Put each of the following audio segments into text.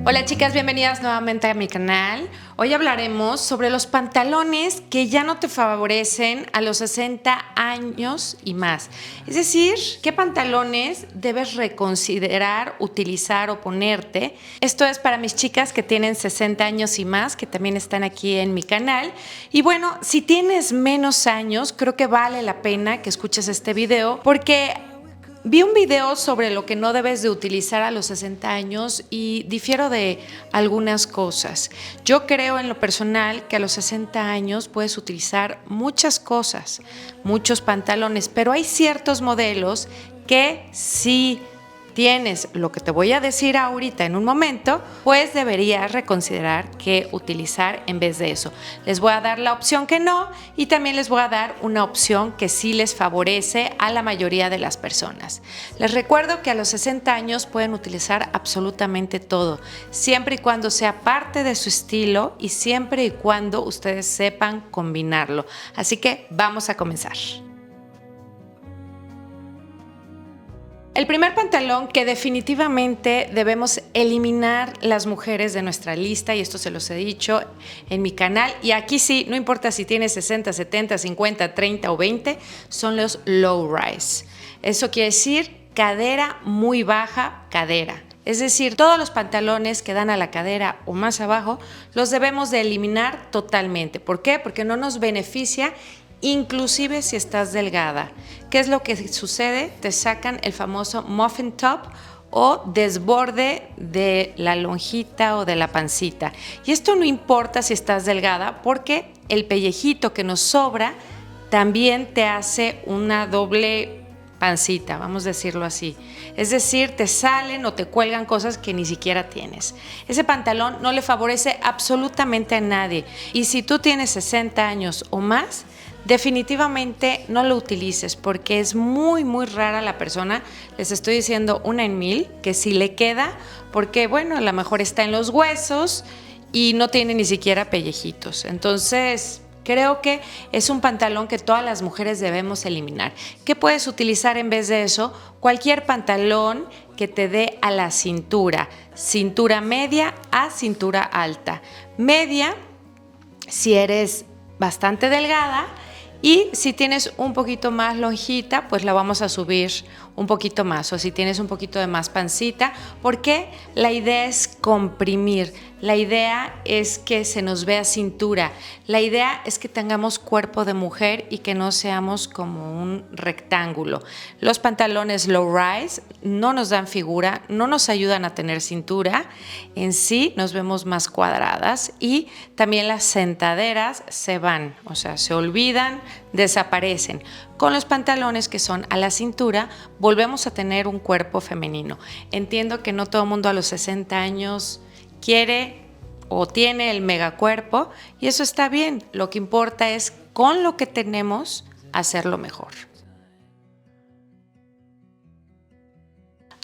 Hola chicas, bienvenidas nuevamente a mi canal. Hoy hablaremos sobre los pantalones que ya no te favorecen a los 60 años y más. Es decir, qué pantalones debes reconsiderar, utilizar o ponerte. Esto es para mis chicas que tienen 60 años y más, que también están aquí en mi canal. Y bueno, si tienes menos años, creo que vale la pena que escuches este video porque vi un video sobre lo que no debes de utilizar a los 60 años y difiero de algunas cosas. Yo creo en lo personal que a los 60 años puedes utilizar muchas cosas, muchos pantalones, pero hay ciertos modelos que sí tienes lo que te voy a decir ahorita en un momento, pues deberías reconsiderar qué utilizar en vez de eso. Les voy a dar la opción que no y también les voy a dar una opción que sí les favorece a la mayoría de las personas. Les recuerdo que a los 60 años pueden utilizar absolutamente todo, siempre y cuando sea parte de su estilo y siempre y cuando ustedes sepan combinarlo. Así que vamos a comenzar. El primer pantalón que definitivamente debemos eliminar las mujeres de nuestra lista, y esto se los he dicho en mi canal, y aquí sí, no importa si tienes 60, 70, 50, 30 o 20, son los low rise. Eso quiere decir cadera muy baja, cadera. Es decir, todos los pantalones que dan a la cadera o más abajo los debemos de eliminar totalmente. ¿Por qué? Porque no nos beneficia. Inclusive si estás delgada. ¿Qué es lo que sucede? Te sacan el famoso muffin top o desborde de la lonjita o de la pancita. Y esto no importa si estás delgada porque el pellejito que nos sobra también te hace una doble pancita, vamos a decirlo así. Es decir, te salen o te cuelgan cosas que ni siquiera tienes. Ese pantalón no le favorece absolutamente a nadie. Y si tú tienes 60 años o más, definitivamente no lo utilices porque es muy rara la persona, les estoy diciendo una en mil, que sí le queda porque bueno, a lo mejor está en los huesos y no tiene ni siquiera pellejitos. Entonces, creo que es un pantalón que todas las mujeres debemos eliminar. ¿Qué puedes utilizar en vez de eso? Cualquier pantalón que te dé a la cintura, cintura media a cintura alta. Media, si eres bastante delgada, y si tienes un poquito más lonjita, pues la vamos a subir un poquito más. O si tienes un poquito de más pancita, porque la idea es comprimir. La idea es que se nos vea cintura. La idea es que tengamos cuerpo de mujer y que no seamos como un rectángulo. Los pantalones low rise no nos dan figura, no nos ayudan a tener cintura. En sí nos vemos más cuadradas y también las sentaderas se van, o sea, se olvidan, desaparecen. Con los pantalones que son a la cintura, volvemos a tener un cuerpo femenino. Entiendo que no todo el mundo a los 60 años quiere o tiene el megacuerpo y eso está bien. Lo que importa es con lo que tenemos hacerlo mejor.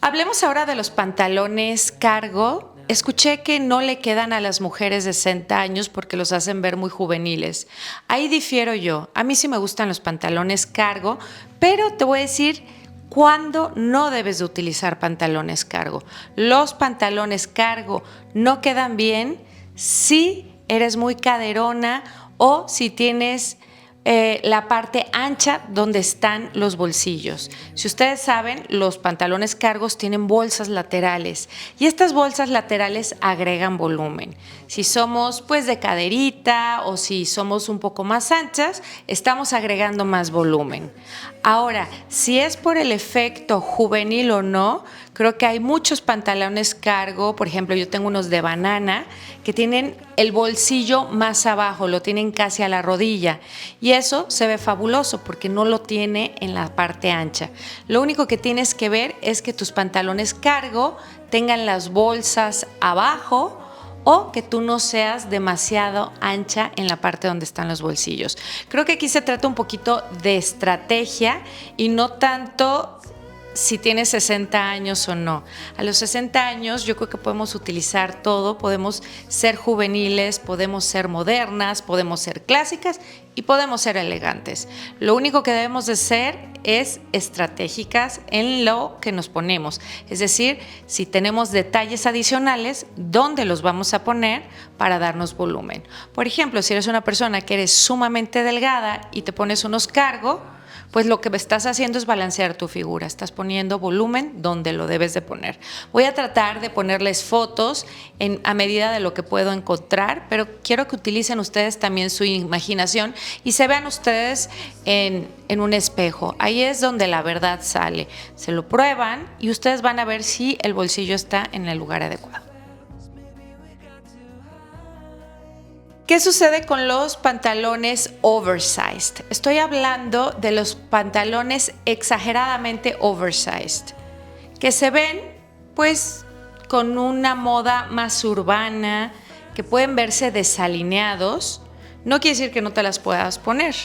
Hablemos ahora de los pantalones cargo. Escuché que no le quedan a las mujeres de 60 años porque los hacen ver muy juveniles. Ahí difiero yo. A mí sí me gustan los pantalones cargo, pero te voy a decir cuándo no debes de utilizar pantalones cargo. Los pantalones cargo no quedan bien si eres muy caderona o si tienes la parte ancha donde están los bolsillos. Si ustedes saben, los pantalones cargos tienen bolsas laterales y estas bolsas laterales agregan volumen. Si somos pues de caderita o si somos un poco más anchas, estamos agregando más volumen. Ahora, si es por el efecto juvenil o no, creo que hay muchos pantalones cargo, por ejemplo, yo tengo unos de banana que tienen el bolsillo más abajo, lo tienen casi a la rodilla y eso se ve fabuloso porque no lo tiene en la parte ancha. Lo único que tienes que ver es que tus pantalones cargo tengan las bolsas abajo o que tú no seas demasiado ancha en la parte donde están los bolsillos. Creo que aquí se trata un poquito de estrategia y no tanto si tienes 60 años o no. A los 60 años yo creo que podemos utilizar todo, podemos ser juveniles, podemos ser modernas, podemos ser clásicas y podemos ser elegantes. Lo único que debemos de ser es estratégicas en lo que nos ponemos. Es decir, si tenemos detalles adicionales, ¿dónde los vamos a poner para darnos volumen? Por ejemplo, si eres una persona que eres sumamente delgada y te pones unos cargo, pues lo que estás haciendo es balancear tu figura, estás poniendo volumen donde lo debes de poner. Voy a tratar de ponerles fotos a medida de lo que puedo encontrar, pero quiero que utilicen ustedes también su imaginación y se vean ustedes en un espejo. Ahí es donde la verdad sale. Se lo prueban y ustedes van a ver si el bolsillo está en el lugar adecuado. ¿Qué sucede con los pantalones oversized? Estoy hablando de los pantalones exageradamente oversized, que se ven pues con una moda más urbana, que pueden verse desalineados. No quiere decir que no te las puedas poner,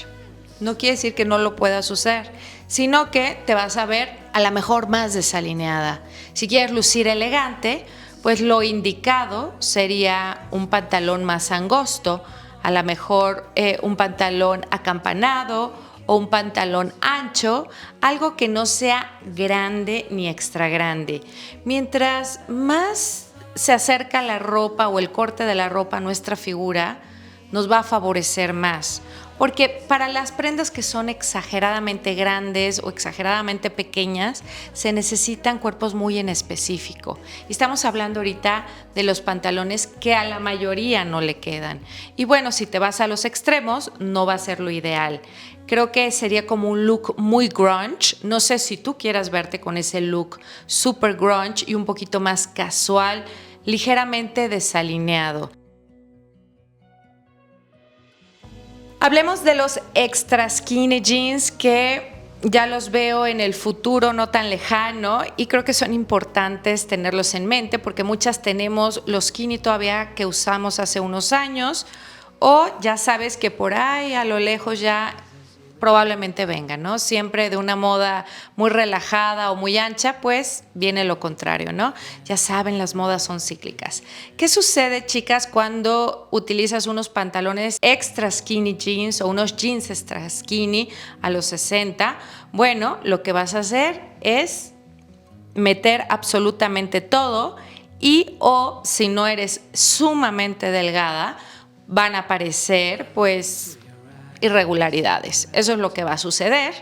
no quiere decir que no lo puedas usar, sino que te vas a ver a lo mejor más desalineada. Si quieres lucir elegante, pues lo indicado sería un pantalón más angosto, a lo mejor un pantalón acampanado o un pantalón ancho, algo que no sea grande ni extra grande. Mientras más se acerca la ropa o el corte de la ropa a nuestra figura, nos va a favorecer más. Porque para las prendas que son exageradamente grandes o exageradamente pequeñas, se necesitan cuerpos muy en específico. Y estamos hablando ahorita de los pantalones que a la mayoría no le quedan. Y bueno, si te vas a los extremos, no va a ser lo ideal. Creo que sería como un look muy grunge. No sé si tú quieras verte con ese look super grunge y un poquito más casual, ligeramente desalineado. Hablemos de los extra skinny jeans, que ya los veo en el futuro no tan lejano y creo que son importantes tenerlos en mente porque muchas tenemos los skinny todavía que usamos hace unos años, o ya sabes que por ahí a lo lejos ya probablemente venga, ¿no? Siempre de una moda muy relajada o muy ancha, pues viene lo contrario, ¿no? Ya saben, las modas son cíclicas. ¿Qué sucede, chicas, cuando utilizas unos pantalones extra skinny jeans o unos jeans extra skinny a los 60? Bueno, lo que vas a hacer es meter absolutamente todo y o si no eres sumamente delgada, van a aparecer, pues, irregularidades. Eso es lo que va a suceder.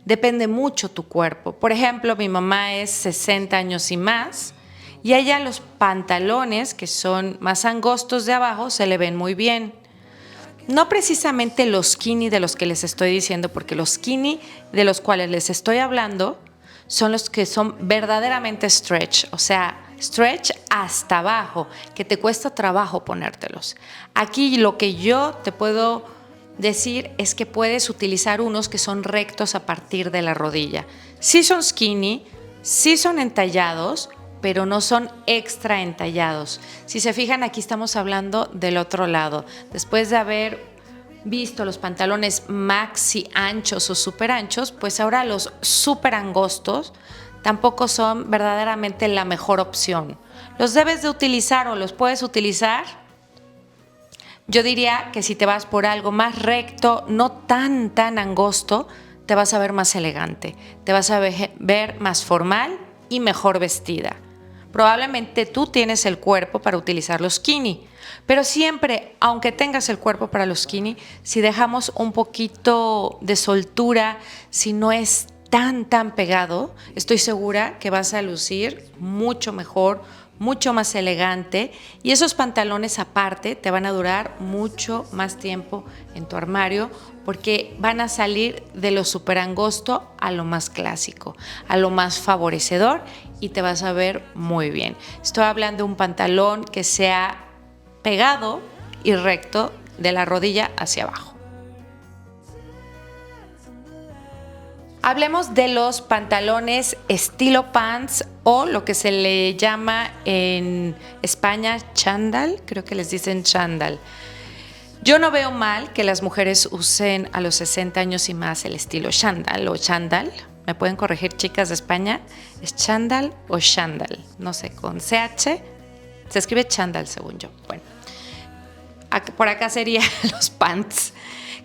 Depende mucho tu cuerpo. Por ejemplo, mi mamá es 60 años y más y a ella los pantalones que son más angostos de abajo se le ven muy bien. No precisamente los skinny de los que les estoy diciendo, porque los skinny de los cuales les estoy hablando son los que son verdaderamente stretch, o sea, stretch hasta abajo, que te cuesta trabajo ponértelos. Aquí lo que yo te puedo decir es que puedes utilizar unos que son rectos a partir de la rodilla. Sí son skinny, sí son entallados, pero no son extra entallados. Si se fijan, aquí estamos hablando del otro lado. Después de haber visto los pantalones maxi anchos o súper anchos, pues ahora los súper angostos tampoco son verdaderamente la mejor opción. ¿Los debes de utilizar o los puedes utilizar? Yo diría que si te vas por algo más recto, no tan angosto, te vas a ver más elegante, te vas a ver más formal y mejor vestida. Probablemente tú tienes el cuerpo para utilizar los skinny, pero siempre, aunque tengas el cuerpo para los skinny, si dejamos un poquito de soltura, si no es tan pegado, estoy segura que vas a lucir mucho mejor, mucho más elegante, y esos pantalones aparte te van a durar mucho más tiempo en tu armario porque van a salir de lo súper angosto a lo más clásico, a lo más favorecedor, y te vas a ver muy bien. Estoy hablando de un pantalón que sea pegado y recto de la rodilla hacia abajo. Hablemos de los pantalones estilo pants, o lo que se le llama en España chándal, creo que les dicen chándal. Yo no veo mal que las mujeres usen a los 60 años y más el estilo chándal o chándal, me pueden corregir chicas de España, ¿es chándal o chándal? No sé, con CH, se escribe chándal según yo. Bueno, por acá serían los pants.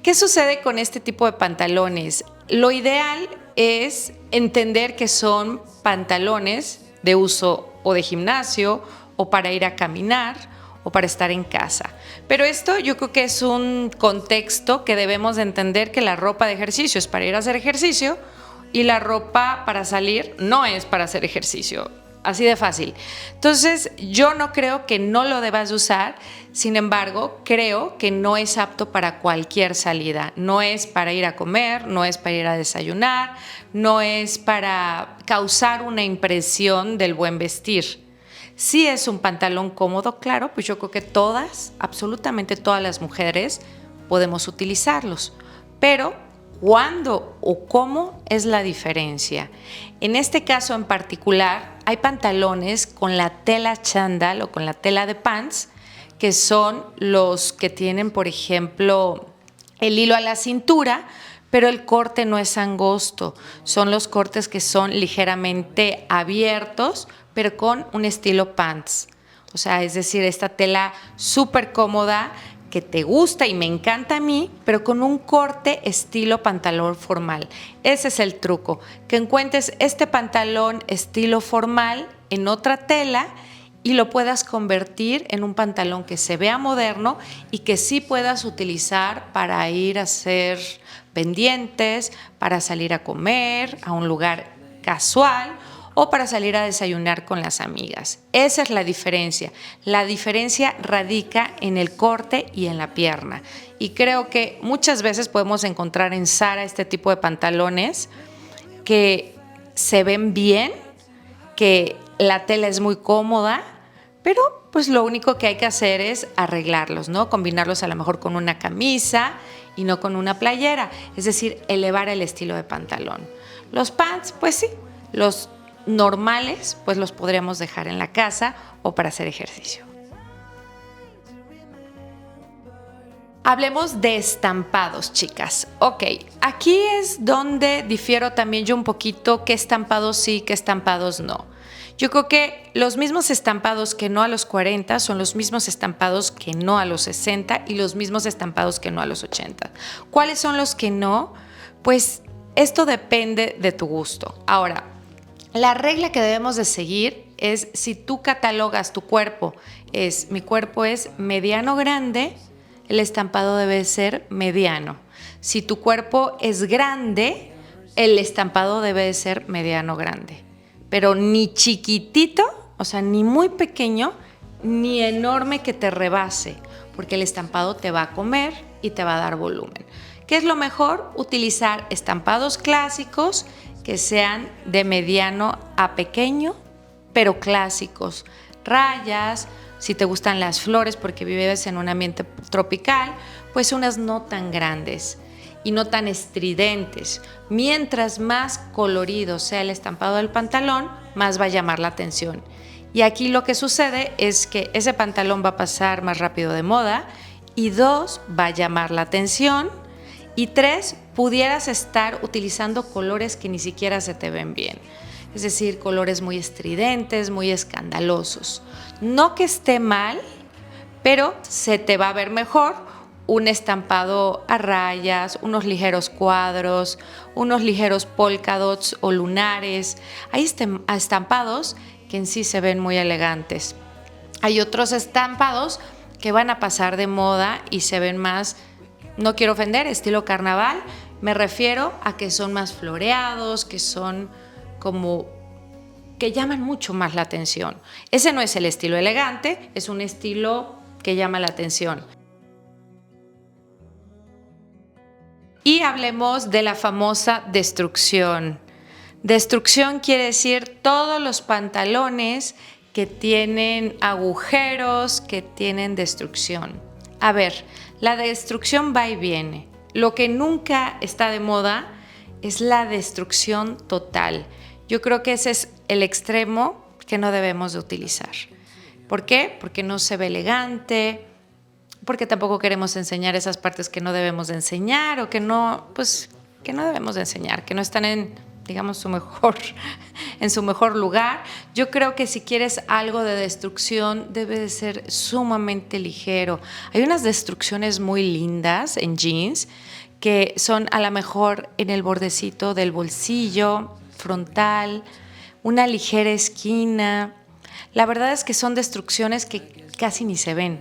¿Qué sucede con este tipo de pantalones? Lo ideal es entender que son pantalones de uso o de gimnasio o para ir a caminar o para estar en casa. Pero esto yo creo que es un contexto que debemos de entender, que la ropa de ejercicio es para ir a hacer ejercicio y la ropa para salir no es para hacer ejercicio. Así de fácil. Entonces, yo no creo que no lo debas de usar, sin embargo, creo que no es apto para cualquier salida. No es para ir a comer, no es para ir a desayunar, no es para causar una impresión del buen vestir. Sí es un pantalón cómodo, claro, pues yo creo que todas, absolutamente todas las mujeres podemos utilizarlos, pero ¿cuándo o cómo es la diferencia? En este caso en particular, hay pantalones con la tela chándal o con la tela de pants, que son los que tienen, por ejemplo, el hilo a la cintura, pero el corte no es angosto. Son los cortes que son ligeramente abiertos, pero con un estilo pants. O sea, es decir, esta tela súper cómoda que te gusta y me encanta a mí, pero con un corte estilo pantalón formal. Ese es el truco, que encuentres este pantalón estilo formal en otra tela y lo puedas convertir en un pantalón que se vea moderno y que sí puedas utilizar para ir a hacer pendientes, para salir a comer a un lugar casual o para salir a desayunar con las amigas. Esa es la diferencia. La diferencia radica en el corte y en la pierna. Y creo que muchas veces podemos encontrar en Zara este tipo de pantalones que se ven bien, que la tela es muy cómoda, pero pues lo único que hay que hacer es arreglarlos, ¿no? Combinarlos a lo mejor con una camisa y no con una playera, es decir, elevar el estilo de pantalón. Los pants, pues sí, los normales, pues los podríamos dejar en la casa o para hacer ejercicio. Hablemos de estampados, chicas. Ok, aquí es donde difiero también yo un poquito qué estampados sí, qué estampados no. Yo creo que los mismos estampados que no a los 40 son los mismos estampados que no a los 60 y los mismos estampados que no a los 80. ¿Cuáles son los que no? Pues esto depende de tu gusto. Ahora, la regla que debemos de seguir es, si tú catalogas tu cuerpo, mi cuerpo es mediano grande, el estampado debe ser mediano. Si tu cuerpo es grande, el estampado debe de ser mediano grande. Pero ni chiquitito, o sea, ni muy pequeño, ni enorme que te rebase, porque el estampado te va a comer y te va a dar volumen. ¿Qué es lo mejor? Utilizar estampados clásicos que sean de mediano a pequeño, pero clásicos. Rayas, si te gustan las flores porque vives en un ambiente tropical, pues unas no tan grandes y no tan estridentes. Mientras más colorido sea el estampado del pantalón, más va a llamar la atención. Y aquí lo que sucede es que ese pantalón va a pasar más rápido de moda, y 2, va a llamar la atención, y 3, pudieras estar utilizando colores que ni siquiera se te ven bien. Es decir, colores muy estridentes, muy escandalosos. No que esté mal, pero se te va a ver mejor un estampado a rayas, unos ligeros cuadros, unos ligeros polka dots o lunares. Hay estampados que en sí se ven muy elegantes. Hay otros estampados que van a pasar de moda y se ven más, no quiero ofender, estilo carnaval. Me refiero a que son más floreados, que son como que llaman mucho más la atención. Ese no es el estilo elegante, es un estilo que llama la atención. Y hablemos de la famosa destrucción. Destrucción quiere decir todos los pantalones que tienen agujeros, que tienen destrucción. A ver, la destrucción va y viene. Lo que nunca está de moda es la destrucción total. Yo creo que ese es el extremo que no debemos de utilizar. ¿Por qué? Porque no se ve elegante, porque tampoco queremos enseñar esas partes que no debemos de enseñar o que no debemos de enseñar, que no están digamos, en su mejor lugar. Yo creo que si quieres algo de destrucción, debe de ser sumamente ligero. Hay unas destrucciones muy lindas en jeans que son a lo mejor en el bordecito del bolsillo, frontal, una ligera esquina. La verdad es que son destrucciones que casi ni se ven,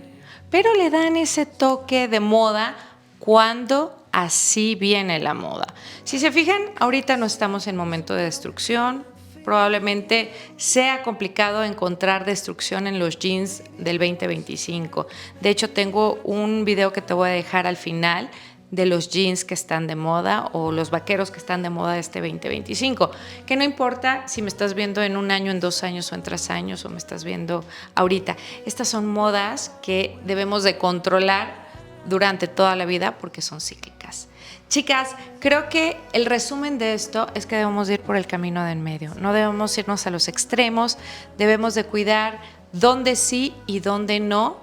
pero le dan ese toque de moda cuando así viene la moda. Si se fijan, ahorita no estamos en momento de destrucción. Probablemente sea complicado encontrar destrucción en los jeans del 2025. De hecho, tengo un video que te voy a dejar al final de los jeans que están de moda o los vaqueros que están de moda este 2025, que no importa si me estás viendo en un año, en 2 años o en 3 años o me estás viendo ahorita. Estas son modas que debemos de controlar durante toda la vida porque son cíclicas. Chicas, creo que el resumen de esto es que debemos ir por el camino de en medio. No debemos irnos a los extremos, debemos de cuidar dónde sí y dónde no.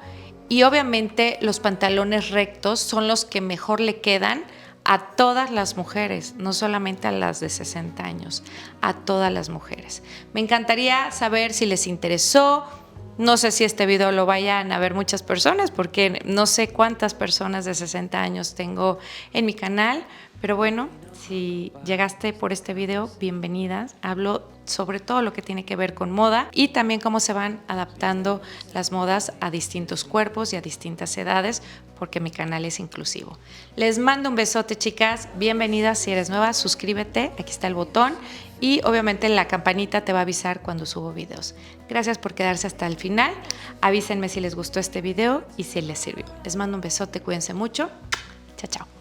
Y obviamente los pantalones rectos son los que mejor le quedan a todas las mujeres, no solamente a las de 60 años, a todas las mujeres. Me encantaría saber si les interesó. No sé si este video lo vayan a ver muchas personas porque no sé cuántas personas de 60 años tengo en mi canal, pero bueno, si llegaste por este video, bienvenidas. Hablo sobre todo lo que tiene que ver con moda y también cómo se van adaptando las modas a distintos cuerpos y a distintas edades, porque mi canal es inclusivo. Les mando un besote, chicas. Bienvenidas. Si eres nueva, suscríbete. Aquí está el botón. Y obviamente la campanita te va a avisar cuando subo videos. Gracias por quedarse hasta el final. Avísenme si les gustó este video y si les sirvió. Les mando un besote. Cuídense mucho. Chao, chao.